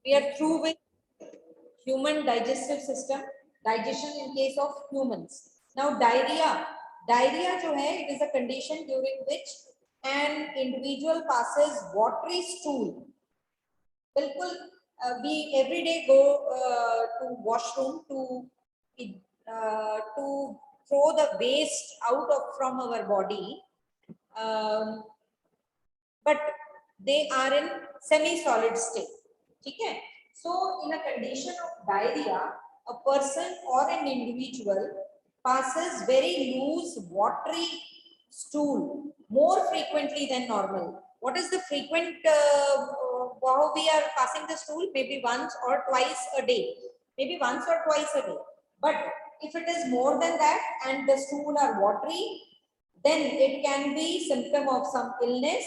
We are through with human digestive system, digestion in case of humans. Now diarrhea. Diarrhea जो है, it is a condition during which an individual passes watery stool. बिल्कुल we every day go to washroom to throw the waste out of from our body, but they are in semi-solid state. ठीक है? So in a condition of diarrhea, a person or an individual passes very loose watery stool more frequently than normal. What is the frequent how we are passing the stool? Maybe once or twice a day. Maybe once or twice a day. But if it is more than that and the stool are watery, then it can be symptom of some illness,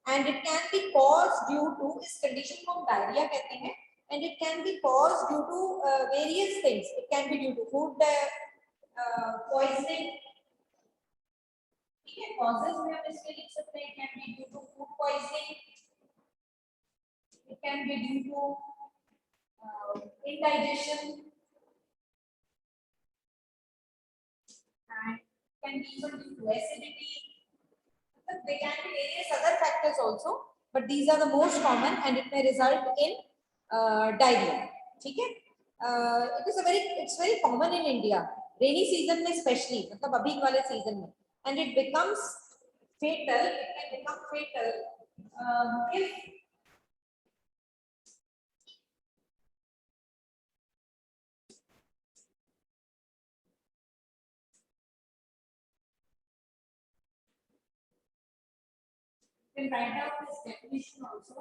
and it can be caused due to इस condition को हम diarrhea कहते हैं, and it can be caused due to various things. It can be due to food poisoning. ठीक है, causes में हम इसके लिख सकते हैं. It can be due to food poisoning. It can be due to indigestion, and can be even due to acidity. There can be various other factors also, but these are the most common, and it may result in diarrhea. ठीक है? It's very common in India. Rainy season में especially, मतलब अभी वाले season में, and it becomes fatal. It can become fatal if you can write down this definition also.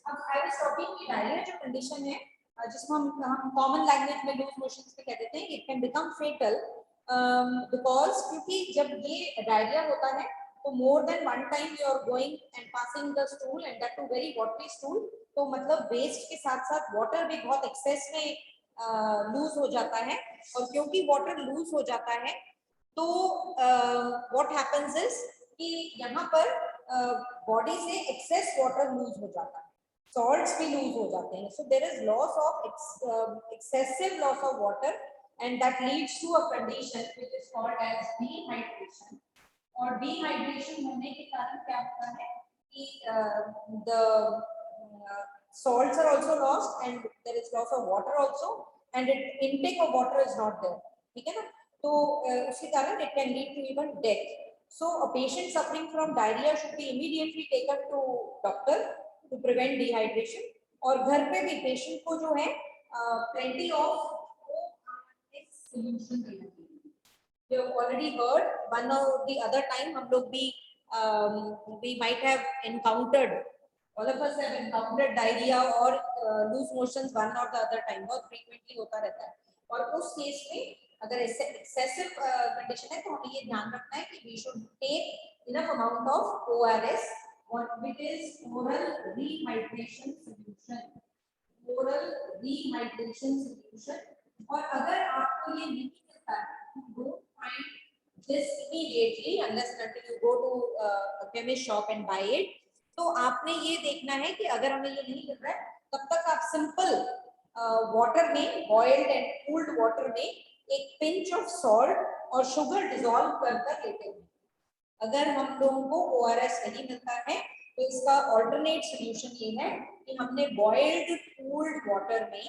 अब I was talking कि diarrhoea जो कंडीशन है जिसको हम कॉमन लैंग्वेज में लूज मोशंस पे कह देते हैं, it can become fatal because क्योंकि जब ये डायरिया होता है तो more than one time you are going and passing the stool and that too very watery stool, तो मतलब वेस्ट के साथ साथ वाटर भी बहुत एक्सेस में लूज हो जाता है, और क्योंकि वाटर लूज हो जाता है तो व्हाट हैपेंस इज कि यहाँ पर बॉडी से एक्सेस वाटर लूज हो जाता है, salts भी lose हो जाते हैं. So there is loss of excessive loss of water, and that leads to a condition which is called as dehydration. और dehydration होने के कारण क्या होता है कि the salts are also lost and there is loss of water also, and intake of water is not there. ठीक है ना? तो उसके कारण it can lead to even death. So a patient suffering from diarrhea should be immediately taken to doctor to prevent dehydration. और घर पे भी पेशेंट को जो है plenty of solution देना चाहिए. We have already heard one or the other time हम लोग भी we might have encountered, all of us have encountered diarrhea or loose motions one or the other time, बहुत frequently होता रहता है. और उस केस में अगर excessive condition है तो हमें ये ध्यान रखना है कि we should take enough amount of ORS, which is oral rehydration solution. Oral rehydration solution. और अगर आपको ये नहीं मिलता है, don't find this immediately unless until you go to a chemist shop and buy it. तो आपने ये देखना है कि अगर हमें ये नहीं मिल रहा है तब तक आप सिंपल वाटर में, बॉइल्ड एंड कूल्ड वाटर में एक पिंच ऑफ सॉल्ट और शुगर डिसॉल्व कर लेते हैं. अगर हम लोगों को ORS नहीं मिलता है तो इसका ऑल्टरनेट सोल्यूशन ये है कि हमने बॉइल्ड कूल्ड वाटर में,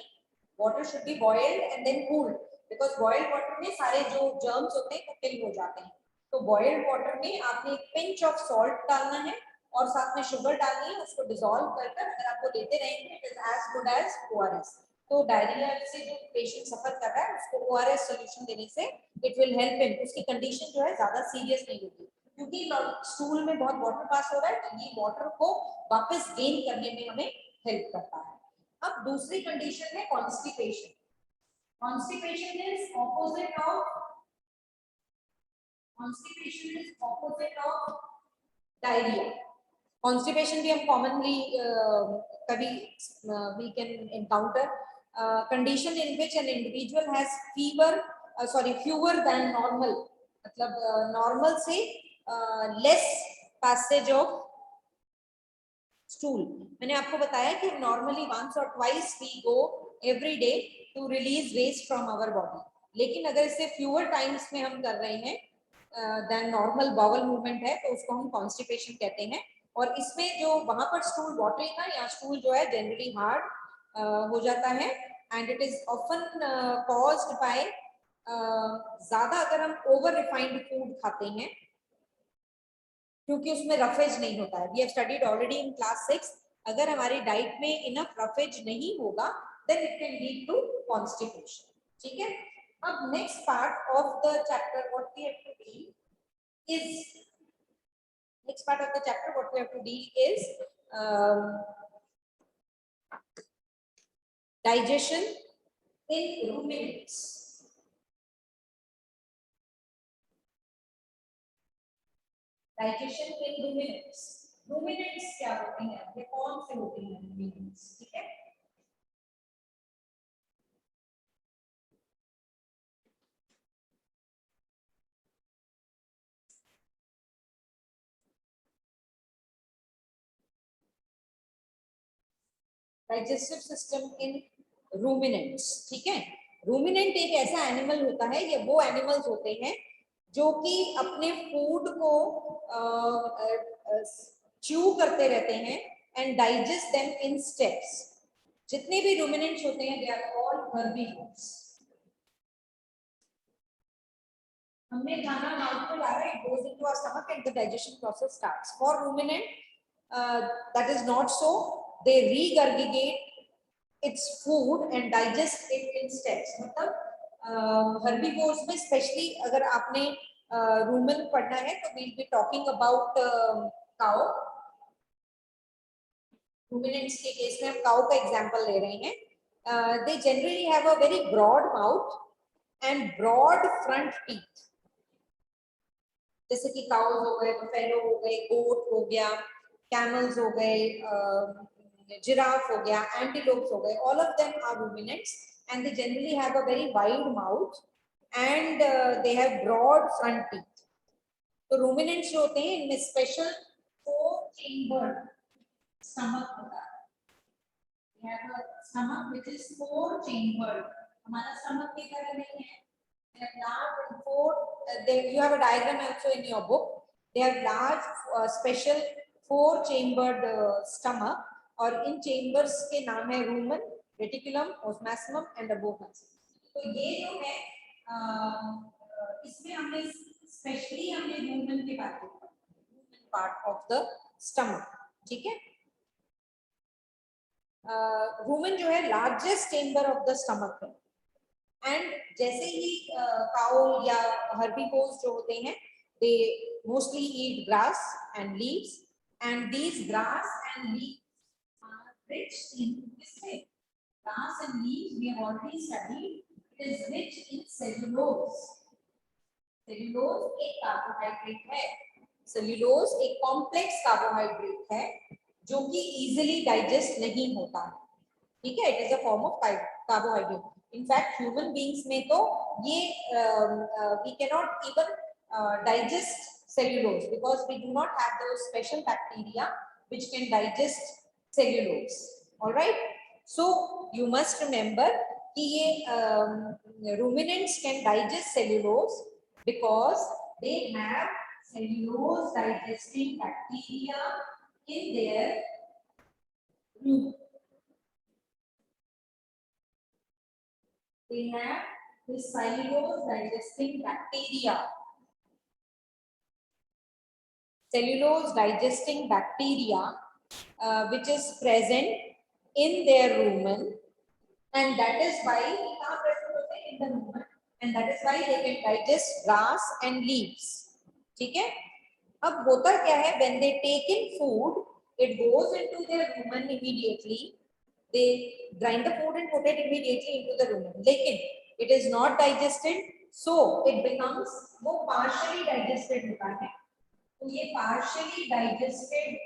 water should be boiled and then cooled, because boiled water में सारे जो जर्म्स होते हैं वो किल हो जाते हैं. तो बॉइल्ड वाटर में आपने एक पिंच ऑफ सॉल्ट डालना है और साथ में शुगर डालनी है, उसको डिसॉल्व कर अगर आपको लेते रहेंगे it is as good as ORS. तो डायरिया से जो पेशेंट सफर कर रहा है उसको ORS सोल्यूशन देने से इट विल हेल्प हिम. उसकी कंडीशन जो है ज्यादा सीरियस नहीं होगी क्योंकि स्टूल में बहुत वाटर पास हो रहा है, तो ये वाटर को वापस गेन करने में हमें हेल्प करता है. अब दूसरी कंडीशन है constipation. Constipation is opposite of diarrhoea. Constipation भी हम कॉमनली कभी we can encounter condition in which an individual has fewer than normal, मतलब नॉर्मल से लेस पैसेज ऑफ स्टूल। मैंने आपको बताया कि नॉर्मली वंस और twice we go every day to release waste from our body, लेकिन अगर इससे फ्यूअर टाइम्स में हम कर रहे हैं देन नॉर्मल बाउल मूवमेंट है तो उसको हम कॉन्स्टिपेशन कहते हैं। और इसमें जो वहां पर स्टूल बॉटल का या स्टूल जो है जनरली हार्ड हो जाता है and it is often caused by ज्यादा अगर हम ओवर रिफाइंड फूड खाते हैं क्योंकि उसमें रफेज नहीं होता है। We have studied already in class 6, अगर हमारी डाइट में इनफ रफेज नहीं होगा then it can lead to constipation. ठीक है, अब next part of the chapter what we have to deal is next part of the chapter what we have to deal is digestion in ruminants. Digestion in ruminants. Ruminants क्या होते हैं, ये कौन से होते हैं रूमिनेंट्स? ठीक है, डाइजेस्टिव सिस्टम इन रूमिनेंट्स। ठीक है, रूमिनेंट एक ऐसा एनिमल होता है, ये वो एनिमल्स होते हैं जो कि अपने फूड को च्यू करते रहते हैं and digest them in steps. जितने भी रूमिनेंट्स होते हैं दे आर ऑल हर्बीवोर्स। हमने खाना माउथ में डाला, it goes into our stomach and the digestion process starts. For ruminant that is not so, they regurgitate its food and digest it in steps. मतलब herbivores में specially अगर आपने Roman पढ़ना है तो we'll be talking about cow. ruminants के case में हम cow का एग्जांपल ले रहे हैं। They generally have a very broad mouth and broad front teeth. जैसे कि काउज हो गए, बफेलो हो गए, गोट हो गया, कैमल्स हो गए, जिराफ हो गया, एंटीलोप्स हो गए, all of them are ruminants and they generally have a very wide mouth and they have broad front teeth. तो रूमिनेंट्स जो होते हैं इनमें स्पेशल 4 चेम्बर्ड स्टमक होता है। We have a stomach which is 4 chambered. हमारा स्टमक की तरह नहीं है। They have large and 4. You have a diagram also in your book. They have large, special 4 chambered stomach. और इन chambers के नाम है rumen, reticulum, osmasum and abomasum. तो ये जो है इसमें हमने स्पेशली हमने rumen की बात की, rumen part of the stomach. ठीक है, rumen जो है largest chamber of the stomach है एंड जैसे ही काउ या हर्बीवोर्स जो होते हैं they mostly eat grass and leaves and these grass and leaves are rich in grass and leaves we have already studied it is rich in cellulose. Cellulose एक carbohydrate है, cellulose एक complex carbohydrate है जो कि easily digest नहीं होता। ठीक है, it is a form of carbohydrate. In fact human beings में तो ये we can not even digest cellulose because we do not have those special bacteria which can digest cellulose. All right, so you must remember कि ये ruminants can digest cellulose because they have cellulose digesting bacteria in their root. They have this cellulose digesting bacteria. Cellulose digesting bacteria which is present in their rumen and that is why in the rumen and that is why they can digest grass and leaves. ठीक है, अब होता क्या है when they take in food it goes into their rumen immediately. They grind the food and put it immediately into the rumen, लेकिन it is not digested so it becomes वो partially digested होता है। तो ये partially digested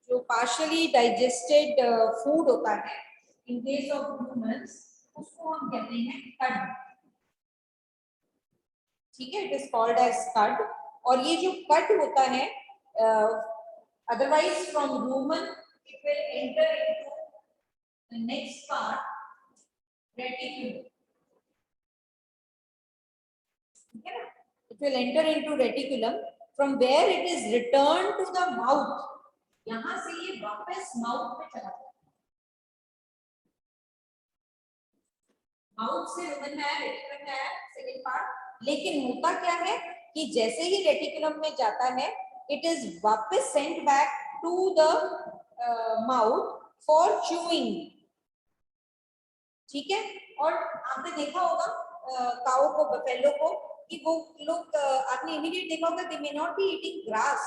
जो partially digested food होता है in case of humans उसको हम कहते हैं cud. ठीक है, इट इज कॉल्ड एज कड। और ये जो कड होता है, otherwise from human it will enter into the next part reticulum, ठीक है ना, it will enter into reticulum from where it is return to the mouth, यहां से ये वापस माउथ में चला जाता है। माउथ से रुमेन है, रेटिकुलम है सेकंड पार्ट, लेकिन होता क्या है कि जैसे ही रेटिकुलम में जाता है इट इज वापस sent back to the mouth for chewing, ठीक है। और आपने देखा होगा काऊ को, बफेलो को, कि वो लोग आपने इमीडिएट देखा होगा, they may not be eating grass,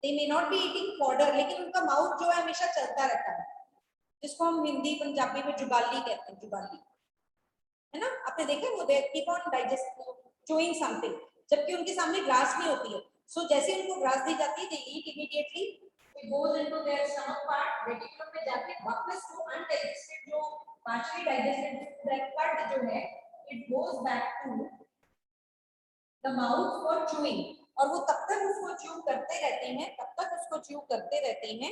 they may not be eating fodder, लेकिन उनका माउथ जो है हमेशा चलता रहता है, जिसको हम हिंदी पंजाबी में जुबाली कहते हैं, जुबाली, है ना। आपने देखा वो they keep on digest chewing something, जबकि उनके सामने ग्रास नहीं होती है। सो जैसे उनको ग्रास दी जाती है, they eat immediately, it goes into their stomach part, reticulum में जाके वापस वो अनडाइजेस्टेड जो पार्शियली डाइजेस्टेड फूड है, कट जो है, it goes back to the mouth for chewing. और वो तब तक उसको च्यू करते रहते हैं, तब तक उसको च्यू करते रहते हैं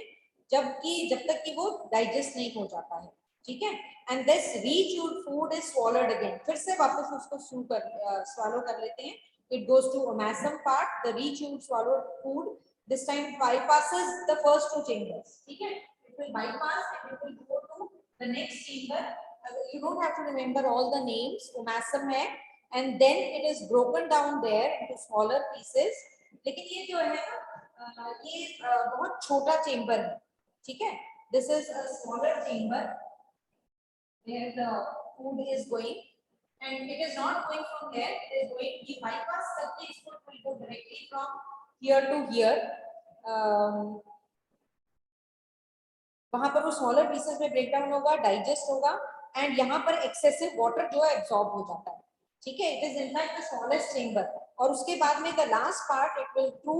जब तक कि वो डाइजेस्ट नहीं हो जाता है, ठीक है। And this rechewed food is swallowed again, फिर से वापस उसको swallow कर लेते हैं। It goes to omasum part, the rechewed swallowed food this time bypasses the first two chambers, ठीक है, it will bypass and it will go to the next chamber. You don't have to remember all the names, omasum है, and then it is broken down there into smaller pieces. लेकिन ये जो है ना, ये बहुत छोटा चेंबर है, ठीक है, this is a smaller chamber where the food is going, and it is not going from there, it is going, we bypass करके इसको, it will go directly from here to here, वहां पर वो smaller pieces में break down होगा, digest होगा, and यहाँ पर एक्सेसिव वाटर जो है एब्सॉर्ब हो जाता है, ठीक है। It is in fact the smallest chamber. और उसके बाद में the last part it will through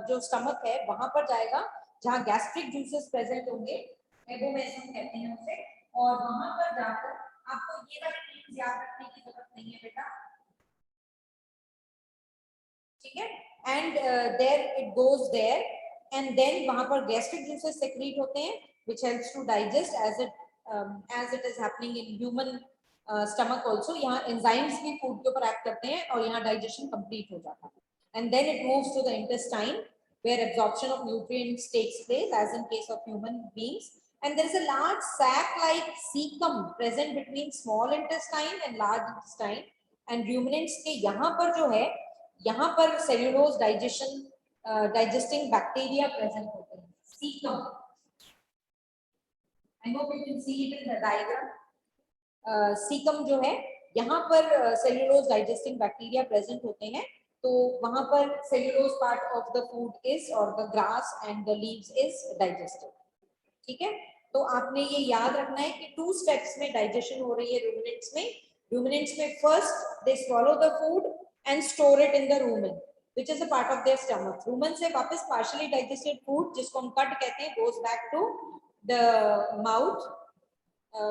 जो स्टमक है वहां पर जाएगा, जहाँ गैस्ट्रिक जूसेस प्रेजेंट होंगे, एगोमेसम कहते हैं उसे, और वहां पर जाकर आपको ये वाली नेम्स याद रखने की जरूरत नहीं है बेटा, ठीक है। And there it goes there, and then वहां पर गैस्ट्रिक जूसेस सेक्रीट होते हैं which helps to digest as it is happening in human stomach also. यहाँ एंजाइम्स भी फूड के ऊपर एक्ट करते हैं और यहाँ डाइजेशन कंप्लीट हो जाता है। And then it moves to the intestine where absorption of nutrients takes place as in case of human beings, and there is a large sac like cecum present between small intestine and large intestine, and ruminants के यहाँ पर जो है, यहाँ पर cellulose digesting bacteria present होते हैं, caecum. I hope you can see it in the diagram. Caecum जो है, यहाँ पर सेल्यूलोज डाइजेस्टिंग बैक्टीरिया प्रेजेंट होते हैं, तो वहां पर cellulose part of the food is, और the grass and the leaves is digested, ठीक है। तो आपने ये याद रखना है कि 2 स्टेप्स में डाइजेशन हो रही है रूमिनेंट्स में। रूमिनेंट्स में first they swallow the food and store it in the rumen which is a part of their stomach. rumen से वापस partially digested food जिसको हम कट कहते हैं goes back to the mouth,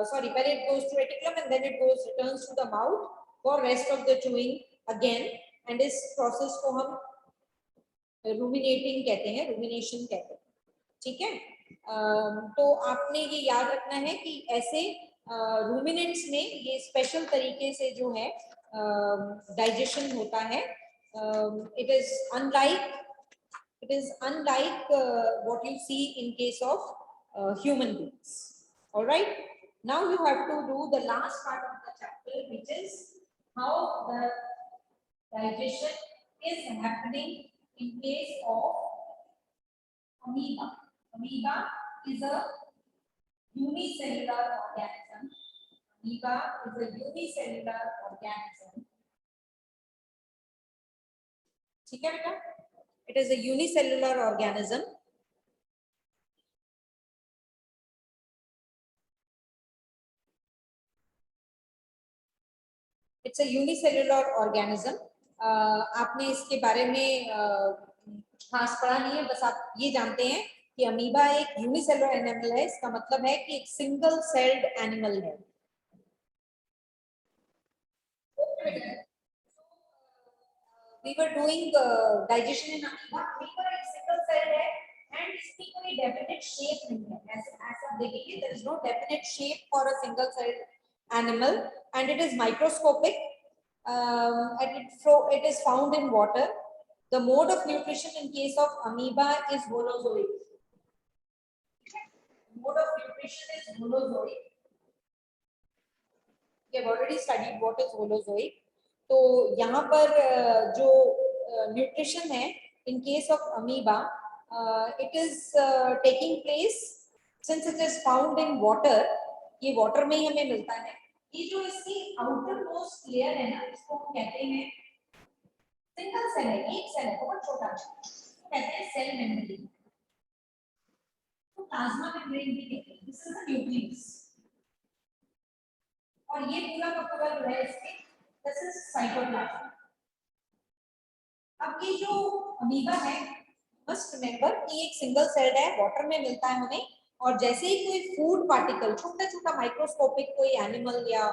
sorry, when it goes to reticulum and then it returns to the mouth for rest of the chewing again, and इस process को हम ruminating कहते हैं, rumination कहते हैं, ठीक है। तो आपने ये याद रखना है कि ऐसे रूमिनेंट्स में ये स्पेशल तरीके से जो है डाइजेशन होता है। It is unlike what you see in case of human beings. Alright, now you have to do the last part of the chapter which is how the digestion is happening in case of amoeba. Amoeba is a unicellular organism. Amoeba is a unicellular organism. ठीक है बेटा? It is a unicellular organism. It's a unicellular organism. आपने इसके बारे में खास पढ़ा नहीं है, बस आप ये जानते हैं कि अमीबा एक यूनिसेलुलर एनिमल है। इसका मतलब है कि एक सिंगल सेल्ड एनिमल है। we were doing digestion in amoeba. Amoeba एक single cell है and इसकी कोई definite shape नहीं है. ऐसा देखेंगे, there is no definite shape for a single cell animal and it is microscopic. And it is found in water. The mode of nutrition in case of amoeba is holozoic. Mode of nutrition is holozoic. We have already studied what is holozoic. तो यहाँ पर जो nutrition है in case of amoeba, it is taking place since it is found in water. ये water में ही हमें मिलता है. ये जो इसकी आउटर मोस्ट लेयर है ना, इसको हम कहते हैं सिंगल सेल है, एक सेल है, बहुत छोटा, कहते हैं सेल मेम्ब्रेन. तो प्लाज्मा मेम्ब्रेन भी कहते हैं. This is the nucleus. और ये पूरा का पूरा जो है इसके दिस इज साइटोप्लाज्म. अब ये जो अमीबा है, मस्ट रिमेंबर कि एक सिंगल सेल्ड है, वाटर में मिलता है हमें. और जैसे ही कोई फूड पार्टिकल, छोटा छोटा माइक्रोस्कोपिक कोई एनिमल या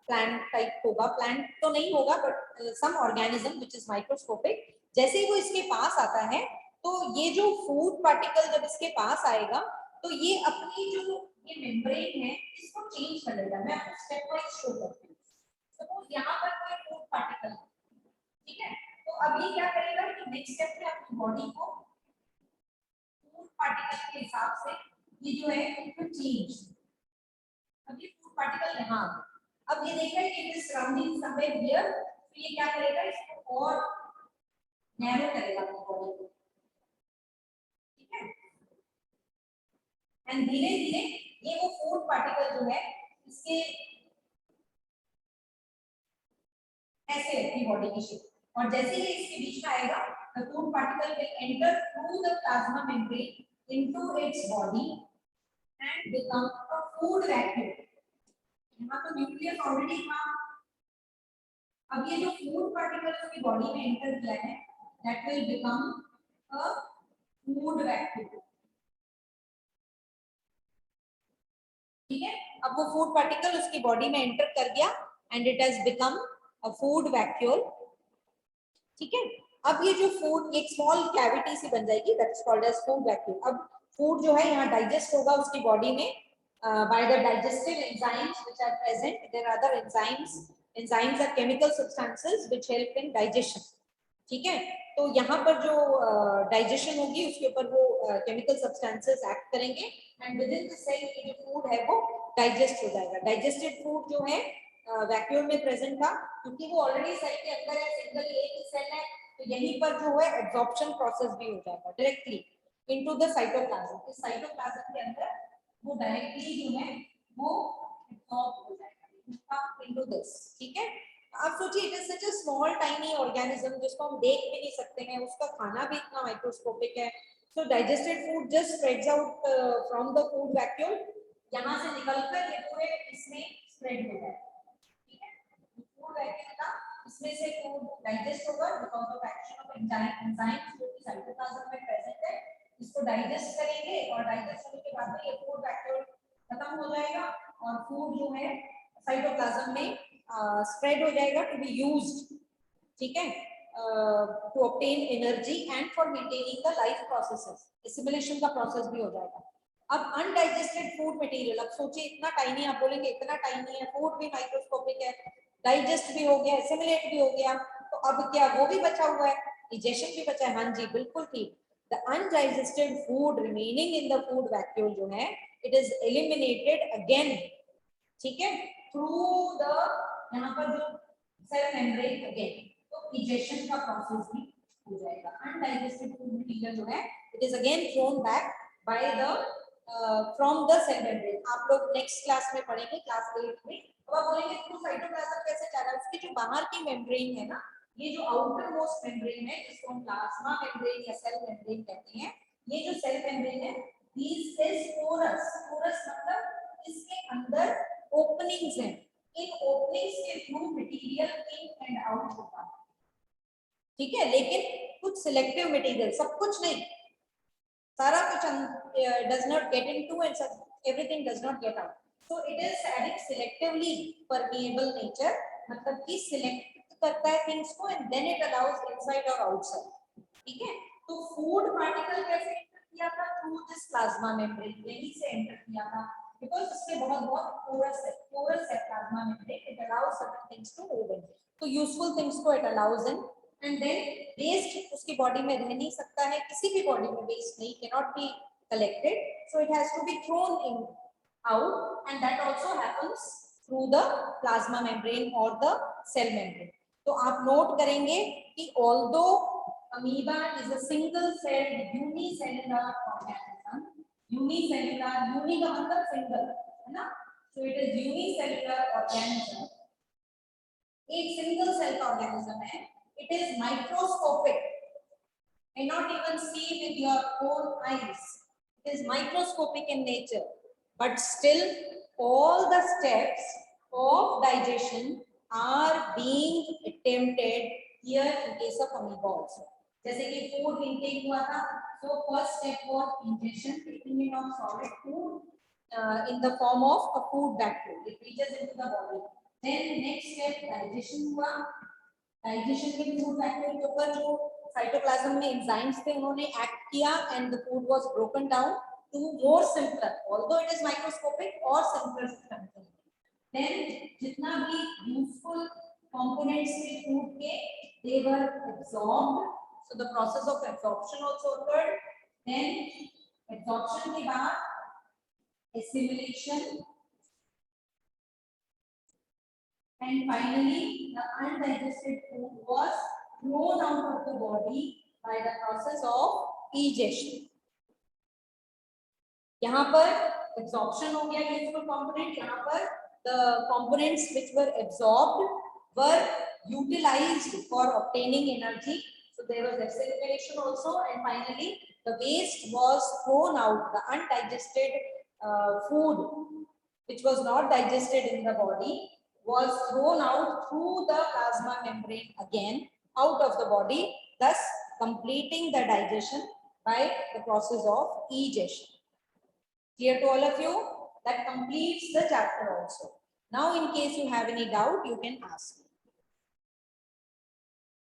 प्लांट टाइप होगा, प्लांट तो नहीं होगा but some organism which is microscopic, जैसे ही वो इसके पास आता है तो ये जो फूड पार्टिकल जब इसके पास आएगा तो ये अपनी जो ये मेम्ब्रेन है इसको चेंज कर लेगा. मैं आपको स्टेप वाइज शो करती हूँ. सपोज यहाँ पर कोई फूड पार्टिकल, ठीक है, तो अब ये क्या करेगा कि नेक्स्ट स्टेप में अपनी बॉडी को फूड पार्टिकल के हिसाब से ये जो है इट विल चेंज. अब ये फूड पार्टिकल यहाँ, अब ये देख रहा है कि it is surrounding somewhere here, तो ये क्या करेगा, इसको और नैरो करेगा अपनी बॉडी को. ठीक है, एंड धीरे धीरे ये वो फूड पार्टिकल जो है इसके ऐसे अपनी बॉडी की शेप, और जैसे ही इसके बीच में आएगा the food particle will enter through the plasma membrane into its body and become a food vacuole. यहाँ तो न्यूक्लियस ऑलरेडी था. अब ये जो फूड पार्टिकल उसकी बॉडी में एंटर किया है that will become a food vacuole. ठीक है, अब वो फूड पार्टिकल उसकी बॉडी में एंटर कर गया and it has become a food vacuole. ठीक है, अब ये जो फूड एक स्मॉल कैविटी सी बन जाएगी, that is called as food vacuole. अब फूड जो है यहाँ डाइजेस्ट होगा उसकी बॉडी में by the digestive enzymes which are present. There are other enzymes are chemical substances which help in digestion. ठीक है, तो यहाँ पर जो डाइजेशन होगी उसके ऊपर वो केमिकल सब्सटेंसेस एक्ट करेंगे and within the cell ये जो फूड है वो डाइजेस्ट हो जाएगा. डाइजेस्टेड फूड जो है वैक्यूम में प्रेजेंट था, क्योंकि वो ऑलरेडी सेल के अंदर है, सिंगल एक ही सेल है, तो यहीं पर जो है एब्जॉर्प्शन प्रोसेस भी हो जाएगा डायरेक्टली इनटू द साइटोप्लाज्म. इस साइटोप्लाज्म के अंदर वो डायरेक्टली जो है वो एब्जॉर्ब हो जाएगा इनटू दिस. ठीक है, आप सोचिए it is such a small tiny organism जिसको हम देख भी नहीं सकते हैं, उसका खाना भी इतना माइक्रोस्कोपिक है. So digested food just spreads out from the food vacuole, यहाँ से निकलकर ये पूरे इसमें स्प्रेड हो जाएगा. ठीक है, फूड वैक्यूल का इसमें से फूड डाइजेस्ट होगा because of action of enzymes जो कि साइटोप्लाज्म में प्रेजेंट है. इसको डाइजेस्ट करेंगे और डाइजेस्ट होने के बाद ये फूड वैक्यूल खत्म हो जाएगा और फूड जो है साइटोप्लाज्म में स्प्रेड हो जाएगा टू बी यूज्ड. ठीक है, to obtain energy and for maintaining the life processes. Assimilation का प्रोसेस भी हो जाएगा. अब अनडाइजेस्टेड फूड मटेरियल, अब सोचिए इतना टाइनी, आप बोलेंगे इतना टाइनी है, फूड भी माइक्रोस्कोपिक है, डाइजेस्ट भी हो गया, एसिमिलेट भी हो गया, तो अब क्या वो भी बचा हुआ है, डाइजेशन भी बचा है. हाँ जी बिल्कुल ठीक. The undigested food remaining in the food vacuole जो है इट इज एलिमिनेटेड अगेन. ठीक है, थ्रू द यहाँ पर जो सेल मेम्ब्रेन अगेन, तो डाइजेशन का प्रोसेस भी हो जाएगा. अनडाइजेस्टेड फूड मटेरियल जो है it is again thrown back by the from the cell membrane. आप लोग नेक्स्ट क्लास में पढ़ेंगे, क्लास 8 में. अब आप बोलेंगे तो साइटोप्लाज्म कैसे जा रहा है, उसकी जो बाहर की मेम्ब्रेन है ना, ये जो आउटर मोस्ट मेम्ब्रेन है जिसको हम प्लाज्मा मेम्ब्रेन या सेल मेम्ब्रेन कहते हैं, ये जो सेल मेम्ब्रेन है दिस इज पोरस. पोरस मतलब इसके अंदर ओपनिंग्स हैं, इन ओपनिंग्स के through material in and out होता है. ठीक है, लेकिन कुछ सिलेक्टिव मटेरियल, सब कुछ नहीं, सारा कुछ does not get into and everything does not get out. So it is having selectively permeable nature, मतलब कि करता है थिंग्स को and then it allows inside और आउटसाइड. ठीक है. तो फूड पार्टिकल कैसे एंटर किया था? Through this plasma membrane. यहीं से एंटर किया था बिकॉज इसमें बहुत पोरस है plasma membrane. It allows certain things to move in. तो यूजफुल थिंग्स को it allows in. And then waste उसकी बॉडी में रह नहीं सकता है. किसी भी बॉडी में वेस्ट नहीं, cannot be collected, so it has to be thrown in out, and that also happens through the plasma membrane or the cell membrane. तो आप नोट करेंगे कि although amoeba is a single celled unicellular organism, unicellular, uni का मतलब single है ना, so it is unicellular organism, एक single cell का organism है. It is microscopic, cannot even see with your own eyes. It is microscopic in nature, but still all the steps of digestion are being attempted here in case of amoeba also. जैसे कि food intake हुआ था, so first step was ingestion, taking in of solid food in the form of a food bacteria. It reaches into the body. Then next step digestion हुआ. Digestion के food factor के ऊपर जो cytoplasm में enzymes थे उन्होंने act किया and the food was broken down to more simpler, although it is microscopic और सिंपलर स्ट्रक्चर. देन जितना भी यूजफुल कंपोनेंट्स थे फूड के, they were absorbed, so the process of absorption also occurred. Then absorption के बाद assimilation, and finally the undigested food was thrown out of the body by the process of egestion. यहाँ पर absorption हो गया useful component. यहाँ पर the components which were absorbed were utilized for obtaining energy, so there was assimilation also, and finally the waste was thrown out. The undigested food which was not digested in the body was thrown out through the plasma membrane again out of the body, thus completing the digestion by the process of egestion. Clear to all of you? That completes the chapter also. Now in case you have any doubt, you can ask.